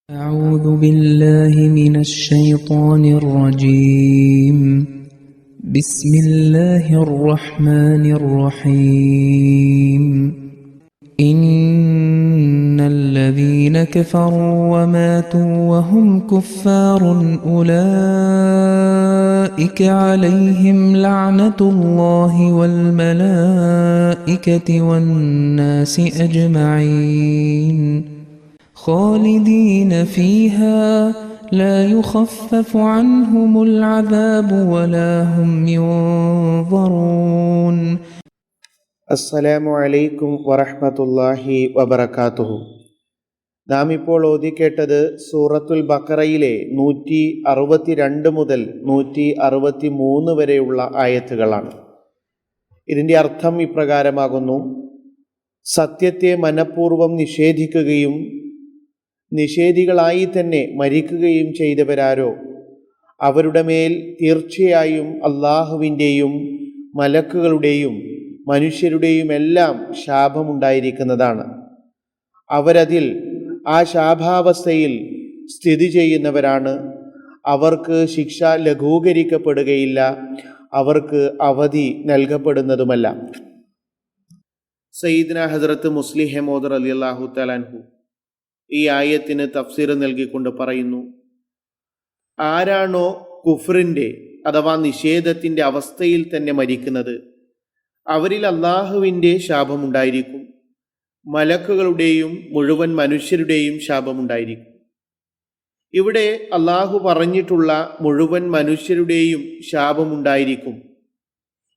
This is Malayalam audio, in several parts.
أعوذ بالله من الشيطان الرجيم. بسم الله الرحمن الرحيم. إن الذين كفروا وماتوا وهم كفار أولئك عليهم لعنة الله والملائكة والناس أجمعين خالدين فيها لا يخفف عنهم العذاب ولا هم ينظرون. അസ്സലാമു അലൈക്കും വറഹ്മത്തുള്ളാഹി വബറകാതുഹു. നാം ഇപ്പോൾ ഓതിക്കേട്ടത് സൂറത്തുൽ ബഖറയിലെ 162 മുതൽ 163 വരെയുള്ള ആയത്തുകളാണ്. ഇതിൻ്റെ അർത്ഥം ഇപ്രകാരമാകുന്നു: സത്യത്തെ മനഃപൂർവ്വം നിഷേധിക്കുകയും നിഷേധികളായി തന്നെ മരിക്കുകയും ചെയ്തവരാരോ അവരുടെ മേൽ തീർച്ചയായും അള്ളാഹുവിൻ്റെയും മലക്കുകളുടെയും മനുഷ്യരുടെയും എല്ലാം ശാപമുണ്ടായിരിക്കുന്നതാണ്. അവരതിൽ ആ ശാപാവസ്ഥയിൽ സ്ഥിതി ചെയ്യുന്നവരാണ്. അവർക്ക് ശിക്ഷ ലഘൂകരിക്കപ്പെടുകയില്ല, അവർക്ക് അവധി നൽകപ്പെടുന്നതുമല്ല. സയ്യിദ്ന ഹസ്രത്ത് മുസ്ലിഹ് മൗദ് റളിയല്ലാഹു തആല അൻഹു ഈ ആയത്തിന് തഫ്സീർ നൽകിക്കൊണ്ട് പറയുന്നു: ആരാണോ കുഫ്റിൻ്റെ അഥവാ നിഷേധത്തിൻ്റെ അവസ്ഥയിൽ തന്നെ മരിക്കുന്നത് അവരിൽ അള്ളാഹുവിൻ്റെ ശാപമുണ്ടായിരിക്കും, മലക്കുകളുടെയും മുഴുവൻ മനുഷ്യരുടെയും ശാപമുണ്ടായിരിക്കും. ഇവിടെ അള്ളാഹു പറഞ്ഞിട്ടുള്ള മുഴുവൻ മനുഷ്യരുടെയും ശാപമുണ്ടായിരിക്കും.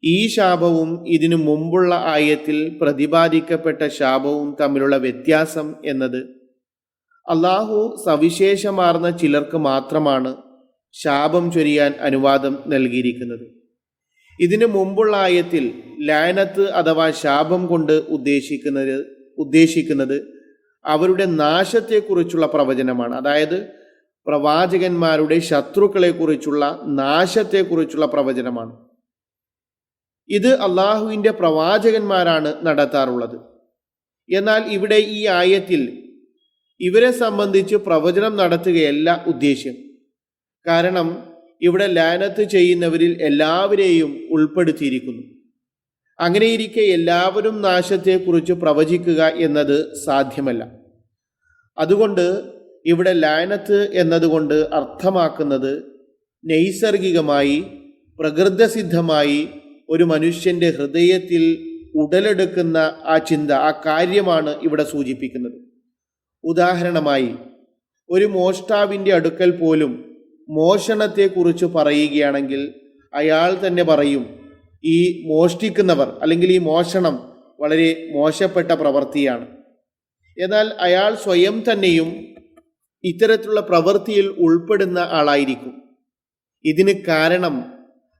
ഈ ശാപവും ഇതിനു മുമ്പുള്ള ആയത്തിൽ പ്രതിപാദിക്കപ്പെട്ട ശാപവും തമ്മിലുള്ള വ്യത്യാസം എന്നത് അള്ളാഹു സവിശേഷമാർന്ന ചിലർക്ക് മാത്രമാണ് ശാപം ചൊരിയാൻ അനുവാദം നൽകിയിരിക്കുന്നത്. ഇതിനു മുമ്പുള്ള ആയത്തിൽ ലഅനത്ത് അഥവാ ശാപം കൊണ്ട് ഉദ്ദേശിക്കുന്നത് അവരുടെ നാശത്തെക്കുറിച്ചുള്ള പ്രവചനമാണ്. അതായത് പ്രവാചകന്മാരുടെ ശത്രുക്കളെക്കുറിച്ചുള്ള നാശത്തെക്കുറിച്ചുള്ള പ്രവചനമാണ്. ഇത് അള്ളാഹുവിൻ്റെ പ്രവാചകന്മാരാണ് നടത്താറുള്ളത്. എന്നാൽ ഇവിടെ ഈ ആയത്തിൽ ഇവരെ സംബന്ധിച്ച് പ്രവചനം നടത്തുകയല്ല ഉദ്ദേശ്യം. കാരണം ഇവിടെ ലഅനത്ത് ചെയ്യുന്നവരിൽ എല്ലാവരെയും ഉൾപ്പെടുത്തിയിരിക്കുന്നു. അങ്ങനെയിരിക്കെ എല്ലാവരും നാശത്തെക്കുറിച്ച് പ്രവചിക്കുക എന്നത് സാധ്യമല്ല. അതുകൊണ്ട് ഇവിടെ ലഅനത്ത് എന്നതുകൊണ്ട് അർത്ഥമാക്കുന്നത് നൈസർഗികമായി പ്രകൃതസിദ്ധമായി ഒരു മനുഷ്യൻ്റെ ഹൃദയത്തിൽ ഉടലെടുക്കുന്ന ആ ചിന്ത, ആ കാര്യമാണ് ഇവിടെ സൂചിപ്പിക്കുന്നത്. ഉദാഹരണമായി, ഒരു മോഷ്ടാവിൻ്റെ അടുക്കൽ പോലും മോഷണത്തെക്കുറിച്ച് പറയുകയാണെങ്കിൽ അയാൾ തന്നെ പറയും, ഈ മോഷ്ടിക്കുന്നവർ അല്ലെങ്കിൽ ഈ മോഷണം വളരെ മോശപ്പെട്ട പ്രവൃത്തിയാണ്. എന്നാൽ അയാൾ സ്വയം തന്നെയും ഇത്തരത്തിലുള്ള പ്രവൃത്തിയിൽ ഉൾപ്പെടുന്ന ആളായിരിക്കും. ഇതിന് കാരണം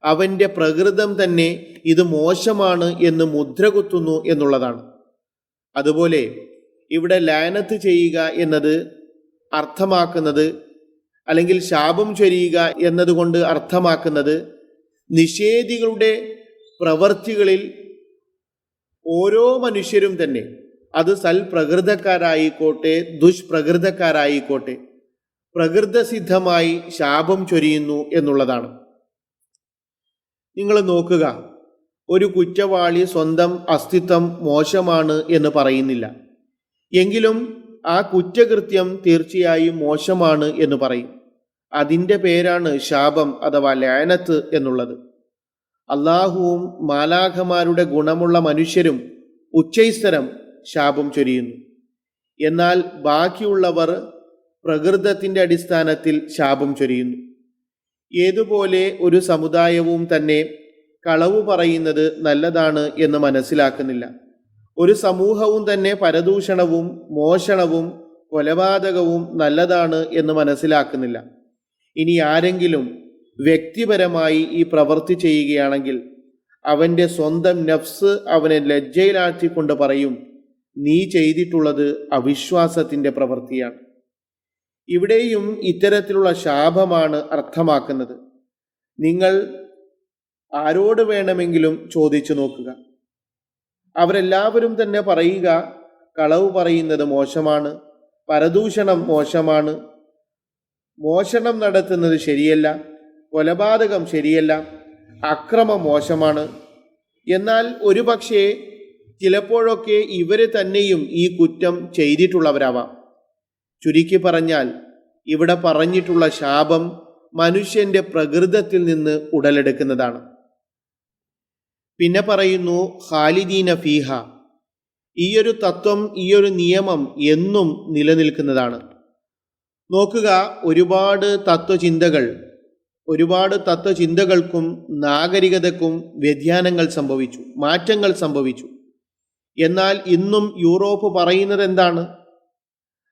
അവൻ്റെ പ്രകൃതം തന്നെ ഇത് മോശമാണ് എന്ന് മുദ്രകുത്തുന്നു എന്നുള്ളതാണ്. അതുപോലെ ഇവിടെ ലഅനത്ത് ചെയ്യുക എന്നത് അർത്ഥമാക്കുന്നത്, അല്ലെങ്കിൽ ശാപം ചൊരിയുക എന്നതുകൊണ്ട് അർത്ഥമാക്കുന്നത്, നിഷേധികളുടെ പ്രവൃത്തികളിൽ ഓരോ മനുഷ്യരും തന്നെ, അത് സൽപ്രകൃതക്കാരായിക്കോട്ടെ ദുഷ്പ്രകൃതക്കാരായിക്കോട്ടെ, പ്രകൃതസിദ്ധമായി ശാപം ചൊരിയുന്നു എന്നുള്ളതാണ്. നിങ്ങൾ നോക്കുക, ഒരു കുറ്റവാളി സ്വന്തം അസ്തിത്വം മോശമാണ് എന്ന് പറയുന്നില്ല, എങ്കിലും ആ കുറ്റകൃത്യം തീർച്ചയായും മോശമാണ് എന്ന് പറയും. അതിൻ്റെ പേരാണ് ശാപം അഥവാ ലഅനത്ത് എന്നുള്ളത്. അള്ളാഹുവും മാലാഖമാരുടെ ഗുണമുള്ള മനുഷ്യരും ഉച്ചൈസ്തരം ശാപം ചൊരിയുന്നു. എന്നാൽ ബാക്കിയുള്ളവർ പ്രകൃതത്തിൻ്റെ അടിസ്ഥാനത്തിൽ ശാപം ചൊരിയുന്നു. ഏതുപോലെ ഒരു സമുദായവും തന്നെ കളവ് പറയുന്നത് നല്ലതാണ് എന്ന് മനസ്സിലാക്കുന്നില്ല. ഒരു സമൂഹവും തന്നെ പരദൂഷണവും മോഷണവും കൊലപാതകവും നല്ലതാണ് എന്ന് മനസ്സിലാക്കുന്നില്ല. ഇനി ആരെങ്കിലും വ്യക്തിപരമായി ഈ പ്രവൃത്തി ചെയ്യുകയാണെങ്കിൽ അവൻ്റെ സ്വന്തം നഫ്സ് അവനെ ലജ്ജയിലാഴ്ത്തിക്കൊണ്ട് പറയും, നീ ചെയ്തിട്ടുള്ളത് അവിശ്വാസത്തിൻ്റെ പ്രവൃത്തിയാണ്. ഇവിടെയും ഇത്തരത്തിലുള്ള ശാപമാണ് അർത്ഥമാക്കുന്നത്. നിങ്ങൾ ആരോട് വേണമെങ്കിലും ചോദിച്ചു നോക്കുക, അവരെല്ലാവരും തന്നെ പറയുക കളവ് പറയുന്നത് മോശമാണ്, പരദൂഷണം മോശമാണ്, മോഷണം നടത്തുന്നത് ശരിയല്ല, കൊലപാതകം ശരിയല്ല, അക്രമം മോശമാണ്. എന്നാൽ ഒരുപക്ഷേ ചിലപ്പോഴൊക്കെ ഇവർ തന്നെയും ഈ കുറ്റം ചെയ്തിട്ടുള്ളവരാവാം. ചുരുക്കി പറഞ്ഞാൽ ഇവിടെ പറഞ്ഞിട്ടുള്ള ശാപം മനുഷ്യന്റെ പ്രകൃതത്തിൽ നിന്ന് ഉടലെടുക്കുന്നതാണ്. പിന്നെ പറയുന്നു ഖാലിദീന ഫീഹ. ഈയൊരു തത്വം, ഈയൊരു നിയമം എന്നും നിലനിൽക്കുന്നതാണ്. നോക്കുക, ഒരുപാട് തത്വചിന്തകൾക്കും നാഗരികതക്കും വ്യതിയാനങ്ങൾ സംഭവിച്ചു, മാറ്റങ്ങൾ സംഭവിച്ചു. എന്നാൽ ഇന്നും യൂറോപ്പ് പറയുന്നത് എന്താണ്?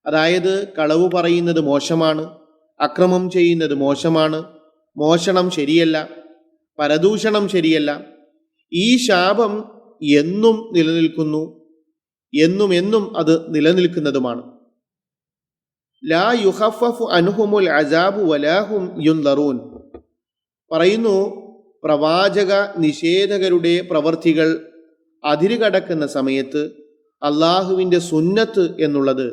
അതായത് കളവ് പറയുന്നത് മോശമാണ്, അക്രമം ചെയ്യുന്നത് മോശമാണ്, മോഷണം ശരിയല്ല, പരദൂഷണം ശരിയല്ല. ഈ ശാപം എന്നും നിലനിൽക്കുന്നു, എന്നും അത് നിലനിൽക്കുന്നതുമാണ്. ലാ യുഖഫഫു അൻഹുമുൽ അസാബു വലാഹും യുൻദറൂൻ. പറയുന്നു, പ്രവാചക നിഷേധകരുടെ പ്രവർത്തികൾ അതിരുകടക്കുന്ന സമയത്ത് അള്ളാഹുവിൻ്റെ സുന്നത്ത് എന്നുള്ളത്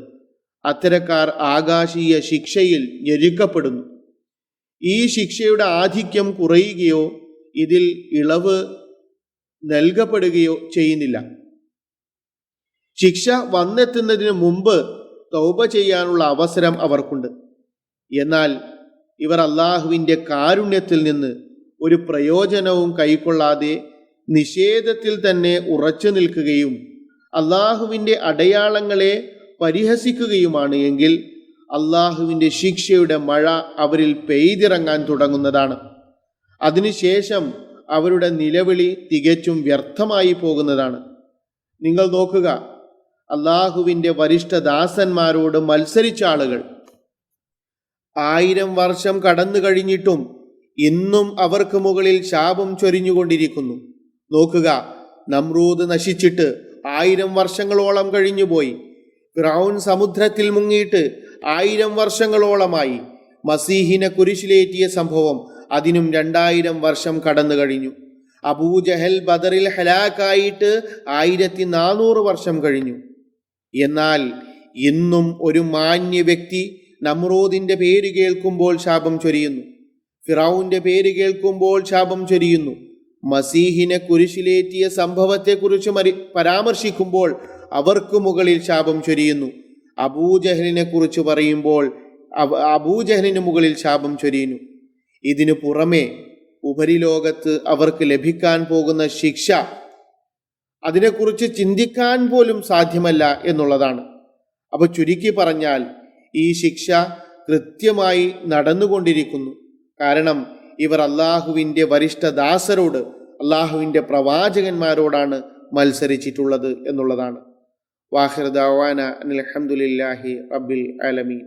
അത്തരക്കാർ ആകാശീയ ശിക്ഷയിൽ ഞെരുക്കപ്പെടുന്നു. ഈ ശിക്ഷയുടെ ആധിക്യം കുറയുകയോ ഇതിൽ ഇളവ് നൽകപ്പെടുകയോ ചെയ്യുന്നില്ല. ശിക്ഷ വന്നെത്തുന്നതിന് മുമ്പ് തൗബ ചെയ്യാനുള്ള അവസരം അവർക്കുണ്ട്. എന്നാൽ ഇവർ അള്ളാഹുവിൻ്റെ കാരുണ്യത്തിൽ നിന്ന് ഒരു പ്രയോജനവും കൈക്കൊള്ളാതെ നിഷേധത്തിൽ തന്നെ ഉറച്ചു നിൽക്കുകയും അള്ളാഹുവിൻ്റെ അടയാളങ്ങളെ പരിഹസിക്കുകയുമാണ് എങ്കിൽ അള്ളാഹുവിൻ്റെ ശിക്ഷയുടെ മഴ അവരിൽ പെയ്തിറങ്ങാൻ തുടങ്ങുന്നതാണ്. അതിനുശേഷം അവരുടെ നിലവിളി തികച്ചും വ്യർത്ഥമായി പോകുന്നതാണ്. നിങ്ങൾ നോക്കുക, അള്ളാഹുവിൻ്റെ വരിഷ്ഠദാസന്മാരോട് മത്സരിച്ച ആളുകൾ 1000 വർഷം കടന്നു കഴിഞ്ഞിട്ടും ഇന്നും അവർക്ക് മുകളിൽ ശാപം ചൊരിഞ്ഞുകൊണ്ടിരിക്കുന്നു. നോക്കുക, നമ്രൂദ് നശിച്ചിട്ട് 1000 വർഷങ്ങളോളം കഴിഞ്ഞുപോയി. ഫിറഔൻ സമുദ്രത്തിൽ മുങ്ങിയിട്ട് 1000 വർഷങ്ങളോളമായി. മസീഹിനെ കുരിശിലേറ്റിയ സംഭവം, അതിനും 2000 വർഷം കടന്നു കഴിഞ്ഞു. അബൂജഹൽ ബദറിൽ ഹലാക്കായിട്ട് 1400 വർഷം കഴിഞ്ഞു. എന്നാൽ ഇന്നും ഒരു മാന്യ വ്യക്തി നമ്രൂദിന്റെ പേര് കേൾക്കുമ്പോൾ ശാപം ചൊരിയുന്നു, ഫിറഔന്റെ പേര് കേൾക്കുമ്പോൾ ശാപം ചൊരിയുന്നു. മസീഹിനെ കുരിശിലേറ്റിയ സംഭവത്തെക്കുറിച്ച് പരാമർശിക്കുമ്പോൾ അവർക്ക് മുകളിൽ ശാപം ചൊരിയുന്നു. അബൂജഹലിനെ കുറിച്ച് പറയുമ്പോൾ അബൂജഹലിന് മുകളിൽ ശാപം ചൊരിയുന്നു. ഇതിനു പുറമെ ഉപരിലോകത്ത് അവർക്ക് ലഭിക്കാൻ പോകുന്ന ശിക്ഷ, അതിനെക്കുറിച്ച് ചിന്തിക്കാൻ പോലും സാധ്യമല്ല എന്നുള്ളതാണ്. അപ്പോൾ ചുരുക്കി പറഞ്ഞാൽ ഈ ശിക്ഷ കൃത്യമായി നടന്നുകൊണ്ടിരിക്കുന്നു. കാരണം ഇവർ അള്ളാഹുവിൻ്റെ വരിഷ്ഠദാസരോട്, അള്ളാഹുവിൻ്റെ പ്രവാചകന്മാരോടാണ് മത്സരിച്ചിട്ടുള്ളത് എന്നുള്ളതാണ്. വാഹിർ ദഅവാന അൽഹംദുലില്ലാഹി റബ്ബിൽ ആലമീൻ.